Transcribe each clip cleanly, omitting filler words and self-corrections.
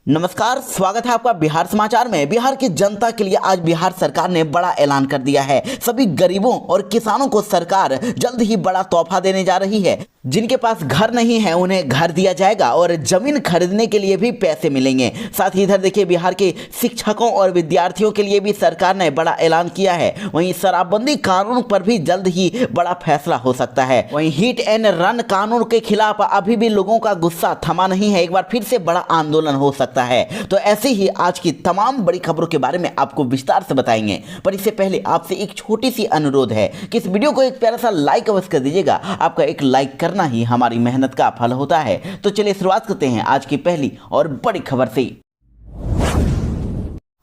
नमस्कार, स्वागत है आपका बिहार समाचार में। बिहार की जनता के लिए आज बिहार सरकार ने बड़ा ऐलान कर दिया है। सभी गरीबों और किसानों को सरकार जल्द ही बड़ा तोहफा देने जा रही है। जिनके पास घर नहीं है उन्हें घर दिया जाएगा और जमीन खरीदने के लिए भी पैसे मिलेंगे। साथ ही इधर देखिए, बिहार के शिक्षकों और विद्यार्थियों के लिए भी सरकार ने बड़ा ऐलान किया है। वहीं शराबबंदी कानून पर भी जल्द ही बड़ा फैसला हो सकता है। वहीं हिट एंड रन कानून के खिलाफ अभी भी लोगों का गुस्सा थमा नहीं है। एक बार फिर से बड़ा आंदोलन हो सकता है। तो ऐसे ही आज की तमाम बड़ी खबरों के बारे में आपको विस्तार से बताएंगे। पर इससे पहले आपसे एक छोटी सी अनुरोध है कि इस वीडियो को एक प्यारा सा लाइक अवश्य कर दीजिएगा। आपका एक लाइक करना ही हमारी मेहनत का फल होता है। तो चलिए शुरुआत करते हैं आज की पहली और बड़ी खबर से।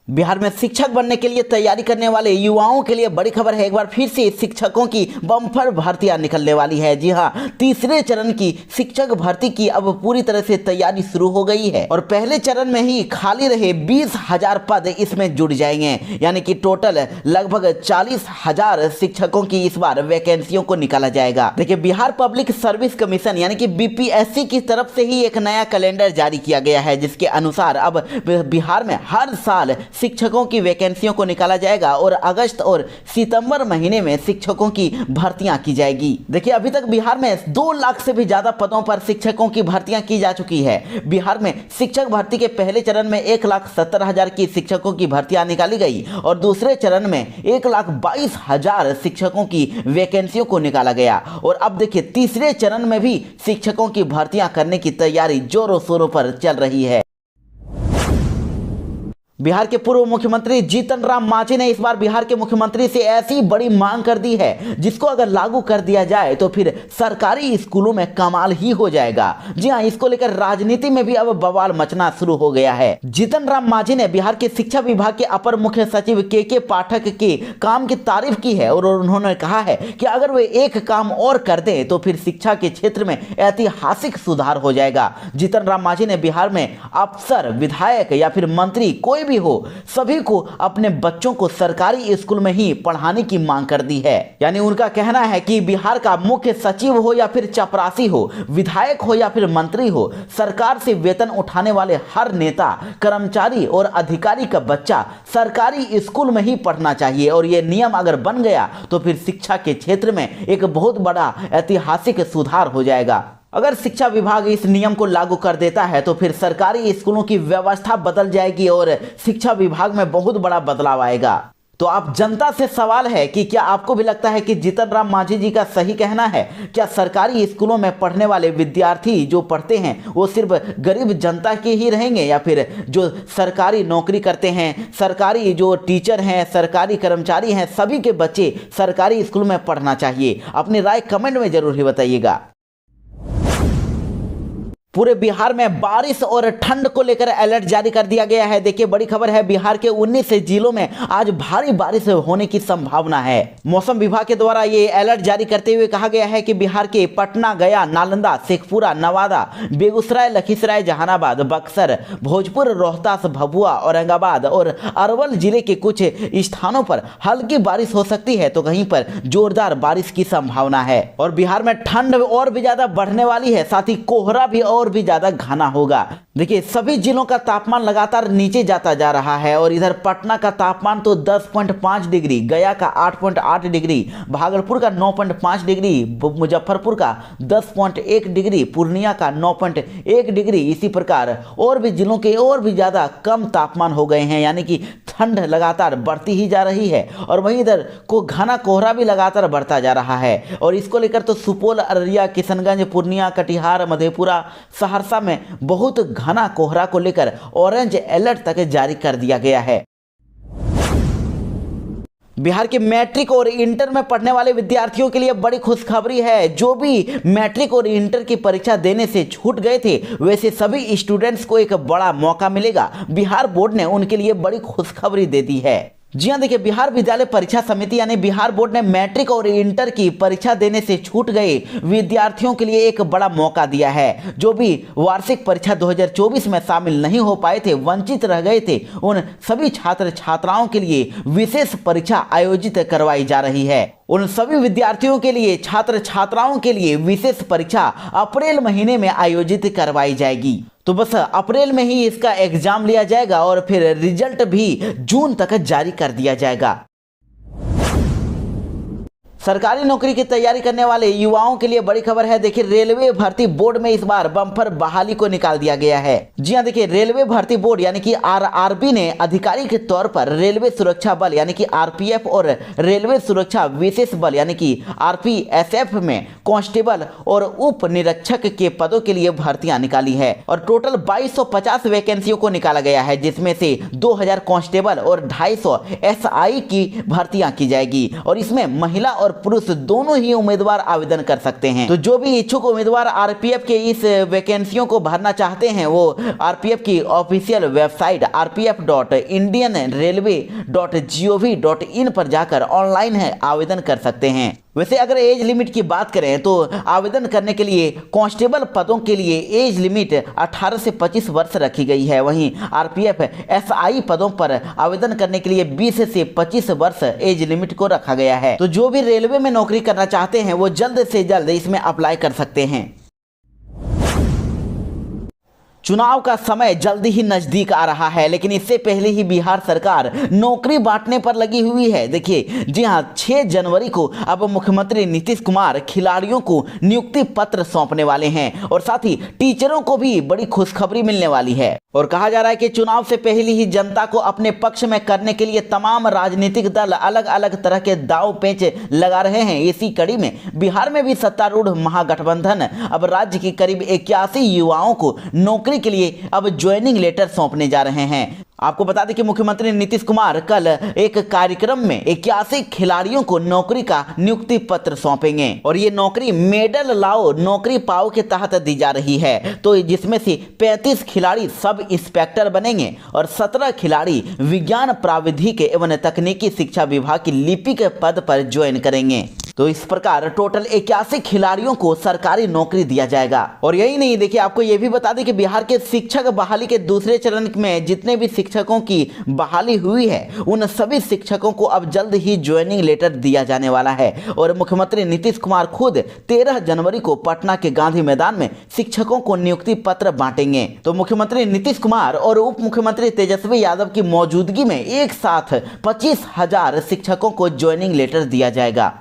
बिहार में शिक्षक बनने के लिए तैयारी करने वाले युवाओं के लिए बड़ी खबर है। एक बार फिर से शिक्षकों की बम्पर भर्तियां निकलने वाली है। जी हां, तीसरे चरण की शिक्षक भर्ती की अब पूरी तरह से तैयारी शुरू हो गई है और पहले चरण में ही खाली रहे 20,000 पद इसमें जुड़ जाएंगे। यानी कि टोटल लगभग 40,000 शिक्षकों की इस बार वैकेंसियों को निकाला जाएगा। देखिए, बिहार पब्लिक सर्विस कमीशन यानी कि बीपीएससी की तरफ से ही एक नया कैलेंडर जारी किया गया है, जिसके अनुसार अब बिहार में हर साल शिक्षकों की वैकेंसियों को निकाला जाएगा और अगस्त और सितंबर महीने में शिक्षकों की भर्तियां की जाएगी। देखिए, अभी तक बिहार में 2 लाख से भी ज्यादा पदों पर शिक्षकों की भर्तियां की जा चुकी है। बिहार में शिक्षक भर्ती के पहले चरण में 1,70,000 की शिक्षकों की भर्तियां निकाली गई और दूसरे चरण में 1,22,000 शिक्षकों की वैकेंसियों को निकाला गया। और अब देखिए, तीसरे चरण में भी शिक्षकों की भर्तियां करने की तैयारी जोरों शोरों पर चल रही है। बिहार के पूर्व मुख्यमंत्री जीतन राम मांझी ने इस बार बिहार के मुख्यमंत्री से ऐसी बड़ी मांग कर दी है जिसको अगर लागू कर दिया जाए तो फिर सरकारी स्कूलों में कमाल ही हो जाएगा। जी हां, इसको लेकर राजनीति में भी अब बवाल मचना शुरू हो गया है। जीतन राम मांझी ने बिहार के शिक्षा विभाग के अपर मुख्य सचिव के पाठक के काम की तारीफ की है और उन्होंने कहा है कि अगर वे एक काम और कर दें तो फिर शिक्षा के क्षेत्र में ऐतिहासिक सुधार हो जाएगा। जीतन राम मांझी ने बिहार में अफसर, विधायक या फिर मंत्री कोई भी हो, सभी को अपने बच्चों को सरकारी स्कूल में ही पढ़ाने की मांग कर दी है। यानी उनका कहना है कि बिहार का मुख्य सचिव हो या फिर चपरासी हो, विधायक हो या फिर मंत्री हो, सरकार से वेतन उठाने वाले हर नेता, कर्मचारी और अधिकारी का बच्चा सरकारी स्कूल में ही पढ़ना चाहिए। और यह नियम अगर बन गया तो फिर शिक्षा के क्षेत्र में एक बहुत बड़ा ऐतिहासिक सुधार हो जाएगा। अगर शिक्षा विभाग इस नियम को लागू कर देता है तो फिर सरकारी स्कूलों की व्यवस्था बदल जाएगी और शिक्षा विभाग में बहुत बड़ा बदलाव आएगा। तो आप जनता से सवाल है कि क्या आपको भी लगता है कि जीतन राम मांझी जी का सही कहना है? क्या सरकारी स्कूलों में पढ़ने वाले विद्यार्थी जो पढ़ते हैं वो सिर्फ गरीब जनता के ही रहेंगे या फिर जो सरकारी नौकरी करते हैं, सरकारी जो टीचर हैं, सरकारी कर्मचारी हैं, सभी के बच्चे सरकारी स्कूल में पढ़ना चाहिए? अपनी राय कमेंट में जरूर ही बताइएगा। पूरे बिहार में बारिश और ठंड को लेकर अलर्ट जारी कर दिया गया है। देखिए, बड़ी खबर है, बिहार के 19 जिलों में आज भारी बारिश होने की संभावना है। मौसम विभाग के द्वारा ये अलर्ट जारी करते हुए कहा गया है कि बिहार के पटना, गया, नालंदा, शेखपुरा, नवादा, बेगूसराय, लखीसराय, जहानाबाद, बक्सर, भोजपुर, रोहतास, भभुआ, औरंगाबाद और अरवल जिले के कुछ स्थानों पर हल्की बारिश हो सकती है तो कहीं पर जोरदार बारिश की संभावना है। और बिहार में ठंड और भी ज्यादा बढ़ने वाली है, साथ ही कोहरा भी और भी ज्यादा घना होगा। देखिए, सभी जिलों का तापमान लगातार नीचे जाता जा रहा है और इधर पटना का तापमान तो 10.5 डिग्री, गया का 8.8 डिग्री, भागलपुर का 9.5 डिग्री, मुजफ्फरपुर का 10.1 डिग्री, पूर्णिया का 9.1 डिग्री, इसी प्रकार और भी जिलों के और भी ज्यादा कम तापमान हो गए हैं। यानी कि ठंड लगातार बढ़ती ही जा रही है और वहीं इधर को घना कोहरा भी लगातार बढ़ता जा रहा है। और इसको लेकर तो सुपौल, अररिया, किशनगंज, पूर्णिया, कटिहार, मधेपुरा, सहरसा में बहुत घना कोहरा को लेकर ऑरेंज अलर्ट तक जारी कर दिया गया है। बिहार के मैट्रिक और इंटर में पढ़ने वाले विद्यार्थियों के लिए बड़ी खुशखबरी है। जो भी मैट्रिक और इंटर की परीक्षा देने से छूट गए थे वैसे सभी स्टूडेंट्स को एक बड़ा मौका मिलेगा। बिहार बोर्ड ने उनके लिए बड़ी खुशखबरी दे दी है। जी हाँ, देखिए, बिहार विद्यालय परीक्षा समिति यानी बिहार बोर्ड ने मैट्रिक और इंटर की परीक्षा देने से छूट गए विद्यार्थियों के लिए एक बड़ा मौका दिया है। जो भी वार्षिक परीक्षा 2024 में शामिल नहीं हो पाए थे, वंचित रह गए थे, उन सभी छात्र छात्राओं के लिए विशेष परीक्षा आयोजित करवाई जा रही है। उन सभी विद्यार्थियों के लिए, छात्र छात्राओं के लिए विशेष परीक्षा अप्रैल महीने में आयोजित करवाई जाएगी। तो बस अप्रैल में ही इसका एग्जाम लिया जाएगा और फिर रिजल्ट भी जून तक जारी कर दिया जाएगा। सरकारी नौकरी की तैयारी करने वाले युवाओं के लिए बड़ी खबर है। देखिए, रेलवे भर्ती बोर्ड में इस बार बम्पर बहाली को निकाल दिया गया है। जी हां, देखिए, रेलवे भर्ती बोर्ड यानी कि आरआरबी ने अधिकारी के तौर पर रेलवे सुरक्षा बल यानी कि आरपीएफ और रेलवे सुरक्षा विशेष बल यानी कि आरपीएसएफ में कांस्टेबल और उप निरीक्षक के पदों के लिए भर्तियां निकाली है और टोटल 2250 वैकेंसियों को निकाला गया है, जिसमें से 2000 कांस्टेबल और 250 एसआई की भर्तियां की जाएगी और इसमें महिला और पुरुष दोनों ही उम्मीदवार आवेदन कर सकते हैं। तो जो भी इच्छुक उम्मीदवार आरपीएफ के इस वैकेंसियों को भरना चाहते हैं वो आरपीएफ की ऑफिशियल वेबसाइट rpf.indianrailway.gov.in पर जाकर ऑनलाइन आवेदन कर सकते हैं। वैसे अगर एज लिमिट की बात करें तो आवेदन करने के लिए कांस्टेबल पदों के लिए एज लिमिट 18 से 25 वर्ष रखी गई है। वहीं आरपीएफ एसआई पदों पर आवेदन करने के लिए 20 से 25 वर्ष एज लिमिट को रखा गया है। तो जो भी रेलवे में नौकरी करना चाहते हैं वो जल्द से जल्द इसमें अप्लाई कर सकते हैं। चुनाव का समय जल्दी ही नजदीक आ रहा है, लेकिन इससे पहले ही बिहार सरकार नौकरी बांटने पर लगी हुई है। देखिए, जी हां, 6 जनवरी को अब मुख्यमंत्री नीतीश कुमार खिलाड़ियों को नियुक्ति पत्र सौंपने वाले हैं और साथ ही टीचरों को भी बड़ी खुशखबरी मिलने वाली है। और कहा जा रहा है कि चुनाव से पहले ही जनता को अपने पक्ष में करने के लिए तमाम राजनीतिक दल अलग अलग तरह के दाव पेच लगा रहे हैं। इसी कड़ी में बिहार में भी सत्तारूढ़ महागठबंधन अब राज्य की करीब 81 युवाओं को नौकरी के लिए अब ज्वाइनिंग लेटर सौंपने जा रहे हैं। आपको बता दें कि मुख्यमंत्री नीतीश कुमार कल एक कार्यक्रम में 81 खिलाड़ियों को नौकरी का नियुक्ति पत्र सौंपेंगे और ये नौकरी मेडल लाओ नौकरी पाओ के तहत दी जा रही है। तो जिसमें से 35 खिलाड़ी सब इंस्पेक्टर बनेंगे और 17 खिलाड़ी विज्ञान प्राविधिक एवं तकनीकी शिक्षा विभाग की लिपिक पद पर ज्वाइन करेंगे। तो इस प्रकार टोटल 81 खिलाड़ियों को सरकारी नौकरी दिया जाएगा। और यही नहीं, देखिए, आपको यह भी बता दें कि बिहार के शिक्षक बहाली के दूसरे चरण में जितने भी शिक्षकों की बहाली हुई है उन सभी शिक्षकों को अब जल्द ही ज्वाइनिंग लेटर दिया जाने वाला है। और मुख्यमंत्री नीतीश कुमार खुद 13 जनवरी को पटना के गांधी मैदान में शिक्षकों को नियुक्ति पत्र बांटेंगे। तो मुख्यमंत्री नीतीश कुमार और उप मुख्यमंत्री तेजस्वी यादव की मौजूदगी में एक साथ 25,000 शिक्षकों को ज्वाइनिंग लेटर दिया जाएगा।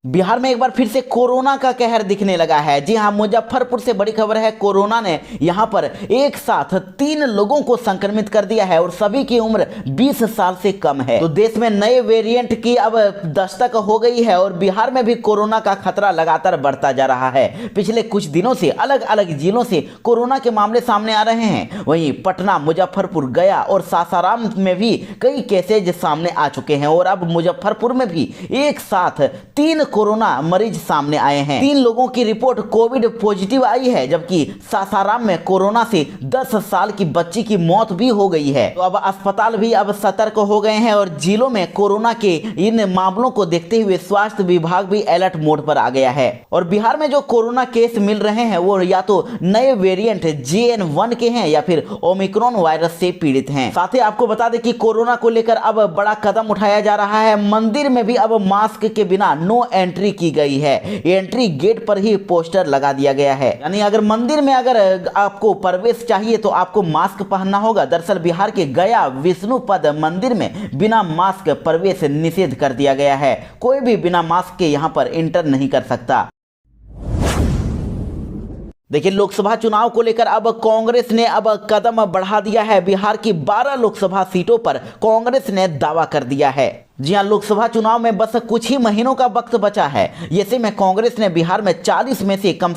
बिहार में एक बार फिर से कोरोना का कहर दिखने लगा है। जी हां, मुजफ्फरपुर से बड़ी खबर है। कोरोना ने यहां पर एक साथ 3 लोगों को संक्रमित कर दिया है और सभी की उम्र 20 साल से कम है। तो देश में नए वेरिएंट की अब दस्तक हो गई है और बिहार में भी कोरोना का खतरा लगातार बढ़ता जा रहा है। पिछले कुछ दिनों से अलग अलग जिलों से कोरोना के मामले सामने आ रहे हैं। वहीं पटना, मुजफ्फरपुर, गया और सासाराम में भी कई केसेज सामने आ चुके हैं और अब मुजफ्फरपुर में भी एक साथ 3 कोरोना मरीज सामने आए हैं। 3 लोगों की रिपोर्ट कोविड पॉजिटिव आई है, जबकि सासाराम में कोरोना से 10 साल की बच्ची की मौत भी हो गई है। तो अब अस्पताल भी अब सतर्क हो गए हैं और जिलों में कोरोना के इन मामलों को देखते हुए स्वास्थ्य विभाग भी अलर्ट मोड पर आ गया है। और बिहार में जो कोरोना केस मिल रहे हैं वो या तो नए वेरिएंट JN1 के हैं या फिर ओमिक्रॉन वायरस से पीड़ित हैं। साथ ही आपको बता दें कि कोरोना को लेकर अब बड़ा कदम उठाया जा रहा है। मंदिर में भी अब मास्क के बिना नो एंट्री की गई है। एंट्री गेट पर ही पोस्टर लगा दिया गया है, यानी अगर मंदिर में अगर आपको प्रवेश चाहिए तो आपको मास्क पहनना होगा। दरअसल बिहार के गया विष्णुपद मंदिर में बिना मास्क प्रवेश निषेध कर दिया गया है। कोई भी बिना मास्क के यहां पर एंटर नहीं कर सकता। देखिए, लोकसभा चुनाव को लेकर अब कांग्रेस ने अब कदम बढ़ा दिया है। बिहार की 12 लोकसभा सीटों पर कांग्रेस ने दावा कर दिया है। जी हां, लोकसभा चुनाव में बस कुछ ही महीनों का वक्त बचा है। ऐसे में कांग्रेस ने बिहार में 40 में से कम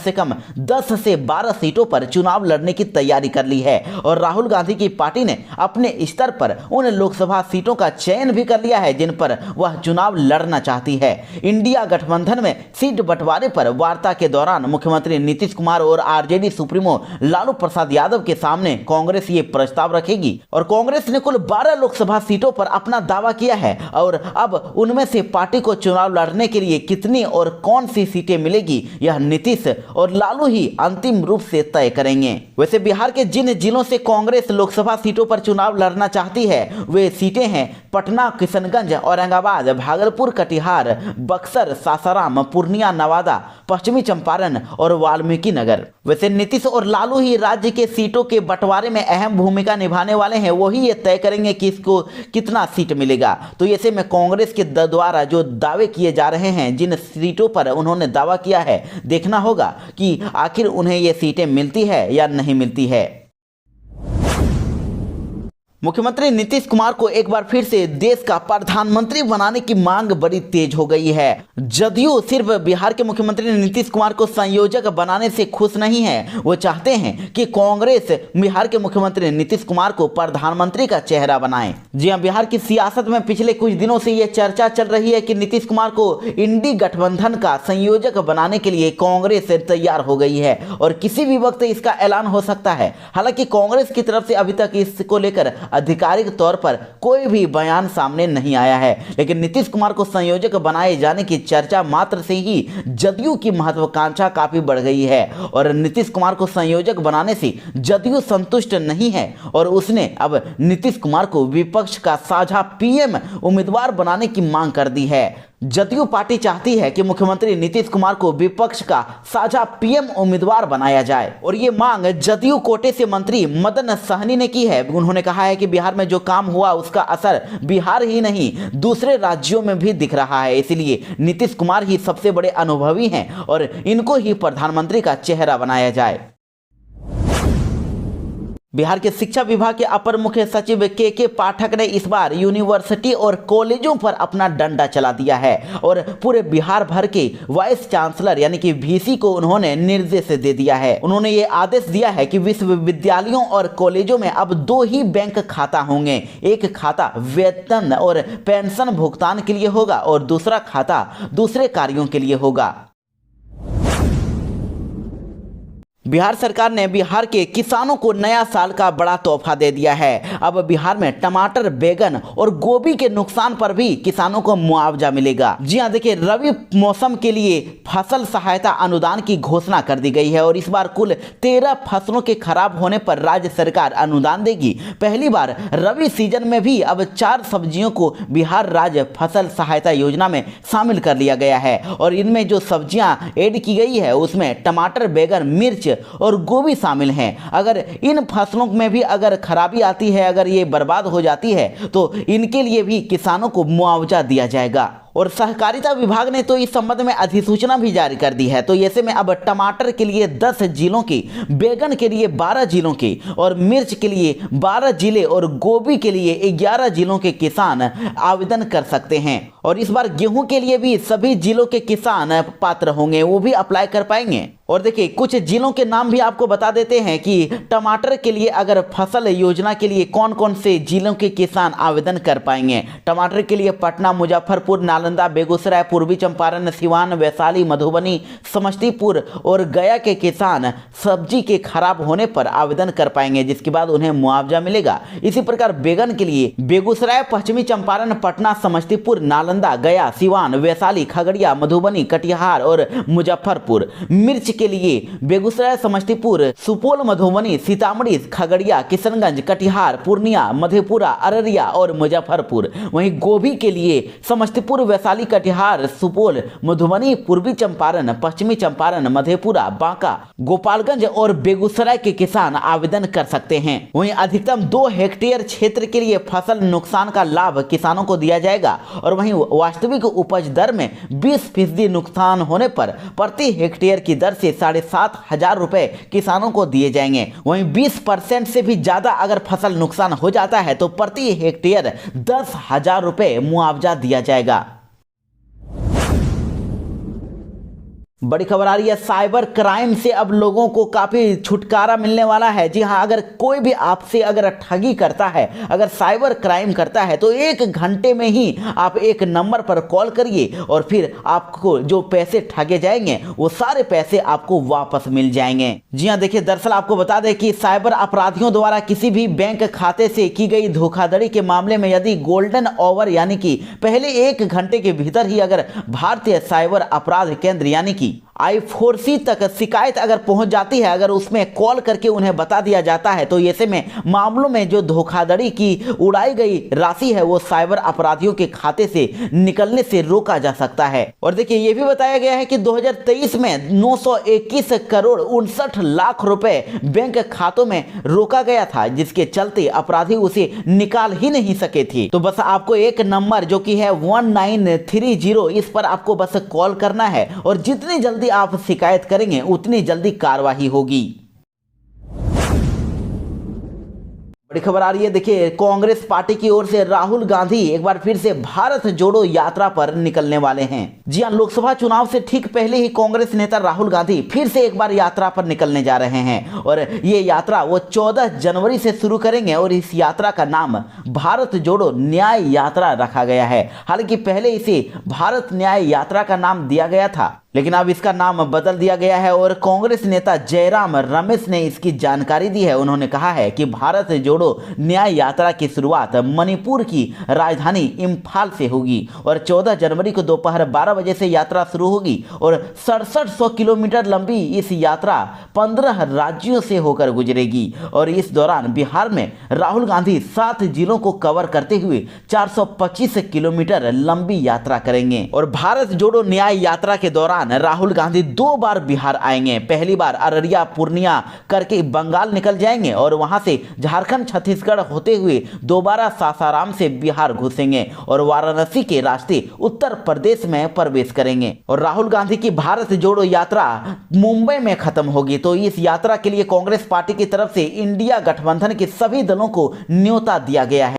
10 से 12 सीटों पर चुनाव लड़ने की तैयारी कर ली है और राहुल गांधी की पार्टी ने अपने स्तर पर उन लोकसभा सीटों का चयन भी कर लिया है जिन पर वह चुनाव लड़ना चाहती है। इंडिया गठबंधन में सीट बंटवारे पर वार्ता के दौरान मुख्यमंत्री नीतीश कुमार और आरजेडी सुप्रीमो लालू प्रसाद यादव के सामने कांग्रेस ये प्रस्ताव रखेगी और कांग्रेस ने कुल 12 लोकसभा सीटों पर अपना दावा किया है और अब उनमें से पार्टी को चुनाव लड़ने के लिए कितनी और कौन सी सीटें मिलेगी यह नीतीश और लालू ही अंतिम रूप से तय करेंगे। वैसे बिहार के जिन जिलों से कांग्रेस लोकसभा सीटों पर चुनाव लड़ना चाहती है वे सीटें हैं पटना, किशनगंज, औरंगाबाद, भागलपुर, कटिहार, बक्सर, सासाराम, पूर्णिया, नवादा, पश्चिमी चंपारण और वाल्मीकि नगर। वैसे नीतीश और लालू ही राज्य के सीटों के बंटवारे में अहम भूमिका निभाने वाले हैं, वही ये तय करेंगे कि इसको कितना सीट मिलेगा। तो ऐसे में कांग्रेस के द्वारा जो दावे किए जा रहे हैं, जिन सीटों पर उन्होंने दावा किया है, देखना होगा कि आखिर उन्हें ये सीटें मिलती है या नहीं मिलती है। मुख्यमंत्री नीतीश कुमार को एक बार फिर से देश का प्रधानमंत्री बनाने की मांग बड़ी तेज हो गई है। जदयू सिर्फ बिहार के मुख्यमंत्री नीतीश कुमार को संयोजक बनाने से खुश नहीं है, वो चाहते हैं कि कांग्रेस बिहार के मुख्यमंत्री नीतीश कुमार को प्रधानमंत्री का चेहरा बनाए। जी हां, बिहार की सियासत में पिछले कुछ दिनों से ये चर्चा चल रही है कि नीतीश कुमार को इंडी गठबंधन का संयोजक बनाने के लिए कांग्रेस तैयार हो गई है और किसी भी वक्त इसका ऐलान हो सकता है। हालांकि कांग्रेस की तरफ से अभी तक इसको लेकर आधिकारिक तौर पर कोई भी बयान सामने नहीं आया है, लेकिन नीतीश कुमार को संयोजक बनाए जाने की चर्चा मात्र से ही जदयू की महत्वाकांक्षा काफी बढ़ गई है और नीतीश कुमार को संयोजक बनाने से जदयू संतुष्ट नहीं है और उसने अब नीतीश कुमार को विपक्ष का साझा पीएम उम्मीदवार बनाने की मांग कर दी है। जदयू पार्टी चाहती है कि मुख्यमंत्री नीतीश कुमार को विपक्ष का साझा पीएम उम्मीदवार बनाया जाए और ये मांग जदयू कोटे से मंत्री मदन सहनी ने की है। उन्होंने कहा है कि बिहार में जो काम हुआ उसका असर बिहार ही नहीं दूसरे राज्यों में भी दिख रहा है, इसलिए नीतीश कुमार ही सबसे बड़े अनुभवी हैं और इनको ही प्रधानमंत्री का चेहरा बनाया जाए। बिहार के शिक्षा विभाग के अपर मुख्य सचिव के पाठक ने इस बार यूनिवर्सिटी और कॉलेजों पर अपना डंडा चला दिया है और पूरे बिहार भर के वाइस चांसलर यानी कि वीसी को उन्होंने निर्देश दे दिया है। उन्होंने ये आदेश दिया है कि विश्वविद्यालयों और कॉलेजों में अब 2 ही बैंक खाता होंगे। एक खाता वेतन और पेंशन भुगतान के लिए होगा और दूसरा खाता दूसरे कार्यों के लिए होगा। बिहार सरकार ने बिहार के किसानों को नया साल का बड़ा तोहफा दे दिया है। अब बिहार में टमाटर, बैगन और गोभी के नुकसान पर भी किसानों को मुआवजा मिलेगा। जी हां, देखिए, रबी मौसम के लिए फसल सहायता अनुदान की घोषणा कर दी गई है और इस बार कुल 13 फसलों के खराब होने पर राज्य सरकार अनुदान देगी। पहली बार रबी सीजन में भी अब 4 सब्जियों को बिहार राज्य फसल सहायता योजना में शामिल कर लिया गया है और इनमें जो सब्जियां ऐड की गई है उसमें टमाटर, बैगन, मिर्च और गोभी शामिल हैं। अगर इन फसलों में भी अगर खराबी आती है, अगर ये बर्बाद हो जाती है तो इनके लिए भी किसानों को मुआवजा दिया जाएगा। और सहकारिता विभाग ने तो इस संबंध में अधिसूचना भी जारी कर दी है। तो ऐसे में अब टमाटर के लिए 10 जिलों की, बैगन के लिए 12 जिलों की और मिर्च के लिए 12 जिले और गोभी के लिए 11 जिलों के किसान आवेदन कर सकते हैं। और इस बार गेहूं के लिए भी सभी जिलों के किसान पात्र होंगे, वो भी अप्लाई कर पाएंगे। और देखिए, कुछ जिलों के नाम भी आपको बता देते हैं कि टमाटर के लिए अगर फसल योजना के लिए कौन कौन से जिलों के किसान आवेदन कर पाएंगे। टमाटर के लिए पटना, मुजफ्फरपुर, नालंदा, बेगूसराय, पूर्वी चंपारण, सिवान, वैशाली, मधुबनी, समस्तीपुर और गया के किसान सब्जी के खराब होने पर आवेदन कर पाएंगे, जिसके बाद उन्हें मुआवजा मिलेगा। इसी प्रकार बैगन के लिए बेगूसराय, पश्चिमी चंपारण, पटना, समस्तीपुर, नालंदा, गया, सिवान, वैशाली, खगड़िया, मधुबनी, कटिहार और मुजफ्फरपुर। मिर्च के लिए बेगूसराय, समस्तीपुर, सुपौल, मधुबनी, सीतामढ़ी, खगड़िया, किशनगंज, कटिहार, पूर्णिया, मधेपुरा, अररिया और मुजफ्फरपुर। वहीं गोभी के लिए समस्तीपुर, वैशाली, कटिहार, सुपौल, मधुबनी, पूर्वी चंपारण, पश्चिमी चंपारण, मधेपुरा, बांका, गोपालगंज और बेगूसराय के किसान आवेदन कर सकते हैं। वहीं अधिकतम 2 हेक्टेयर क्षेत्र के लिए फसल नुकसान का लाभ किसानों को दिया जाएगा और वहीं वास्तविक उपज दर में 20% नुकसान होने पर प्रति हेक्टेयर की दर से 7,500 रुपए किसानों को दिए जाएंगे। वहीं 20% से भी ज्यादा अगर फसल नुकसान हो जाता है तो प्रति हेक्टेयर 10,000 रुपए मुआवजा दिया जाएगा। बड़ी खबर आ रही है, साइबर क्राइम से अब लोगों को काफी छुटकारा मिलने वाला है। जी हां, अगर कोई भी आपसे अगर ठगी करता है, अगर साइबर क्राइम करता है तो 1 घंटे में ही आप एक नंबर पर कॉल करिए और फिर आपको जो पैसे ठगे जाएंगे वो सारे पैसे आपको वापस मिल जाएंगे। जी हां, देखिए, दरअसल आपको बता दें कि साइबर अपराधियों द्वारा किसी भी बैंक खाते से की गई धोखाधड़ी के मामले में यदि गोल्डन आवर यानी कि पहले 1 घंटे के भीतर ही अगर भारतीय साइबर अपराध केंद्र यानी कि I4C तक शिकायत अगर पहुंच जाती है, अगर उसमें कॉल करके उन्हें बता दिया जाता है, तो ऐसे में मामलों में जो धोखाधड़ी की उड़ाई गई राशि है वो साइबर अपराधियों के खाते से निकलने से रोका जा सकता है। और देखिए ये भी बताया गया है कि 2023 में 921 करोड़ 59 लाख रुपए बैंक खातों में रोका गया था, जिसके चलते अपराधी उसे निकाल ही नहीं सके थे। तो बस आपको एक नंबर जो कि है 1930, इस पर आपको बस कॉल करना है और जितनी जल्दी आप शिकायत करेंगे उतनी जल्दी कार्रवाई होगी। बड़ी खबर आ रही है, देखिए कांग्रेस पार्टी की ओर से राहुल गांधी एक बार फिर से भारत जोड़ो यात्रा पर निकलने वाले हैं। जी हां, लोकसभा चुनाव से ठीक पहले ही कांग्रेस नेता राहुल गांधी फिर से एक बार यात्रा पर निकलने जा रहे हैं और ये यात्रा वो 14 जनवरी से शुरू करेंगे और इस यात्रा का नाम भारत जोड़ो न्याय यात्रा रखा गया है। हालांकि पहले इसे भारत न्याय यात्रा का नाम दिया गया था, लेकिन अब इसका नाम बदल दिया गया है और कांग्रेस नेता जयराम रमेश ने इसकी जानकारी दी है। उन्होंने कहा है कि भारत जोड़ो न्याय यात्रा की शुरुआत मणिपुर की राजधानी इम्फाल से होगी और 14 जनवरी को दोपहर 12 बजे से यात्रा शुरू होगी और 6700 किलोमीटर लंबी इस यात्रा 15 राज्यों से होकर गुजरेगी और इस दौरान बिहार में राहुल गांधी 7 जिलों को कवर करते हुए 425 किलोमीटर लंबी यात्रा करेंगे। और भारत जोड़ो न्याय यात्रा के दौरान राहुल गांधी 2 बार बिहार आएंगे। पहली बार अररिया पूर्णिया करके बंगाल निकल जाएंगे और वहां से झारखंड छत्तीसगढ़ होते हुए दोबारा सासाराम से बिहार घुसेंगे और वाराणसी के रास्ते उत्तर प्रदेश में प्रवेश करेंगे और राहुल गांधी की भारत जोड़ो यात्रा मुंबई में खत्म होगी। तो इस यात्रा के लिए कांग्रेस पार्टी की तरफ से इंडिया गठबंधन के सभी दलों को न्योता दिया गया है।